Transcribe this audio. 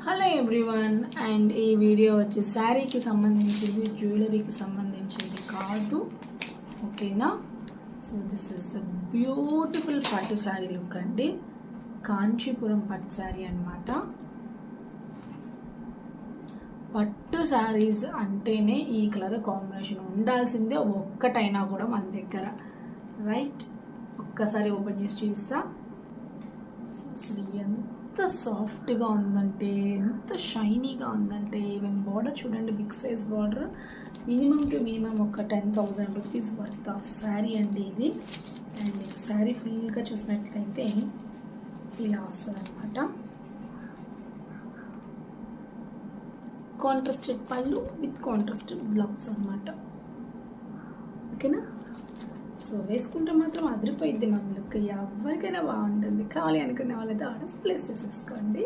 Hello everyone, and ఈ video వచ్చి శారీకి సంబంధించింది, జ్యువెలరీకి సంబంధించింది కాదు, ఓకేనా. So this is the beautiful పట్టు శారీ లుక్ అండి. కాంచీపురం పట్టు శారీ అనమాట. పట్టు శారీస్ అంటేనే ఈ కలర్ కాంబినేషన్ ఉండాల్సిందే ఒక్కటైనా కూడా మన దగ్గర, రైట్. ఒక్కసారి ఓపెన్ చేసి చూస్తా. సో అసలు ఎంత సాఫ్ట్గా ఉందంటే, ఎంత షైనీగా ఉందంటే, ఈవెన్ బార్డర్ చూడండి, big size border. Minimum to minimum ఒక 10,000 రూపీస్ వర్త్ ఆఫ్ శారీ అండి ఇది. అండ్ శారీ ఫుల్గా చూసినట్లయితే ఇలా వస్తుంది అనమాట. కాంట్రాస్టెడ్ పళ్ళు విత్ కాంట్రాస్టెడ్ బ్లౌజ్ అనమాట, ఓకేనా. సో వేసుకుంటే మాత్రం అదిరిపోయిద్ది మన లుక్, ఎవరికైనా బాగుంటుంది. కావాలి అనుకునే వాళ్ళైతే ఆర్డర్స్ ప్లేస్ చేసేసుకోండి.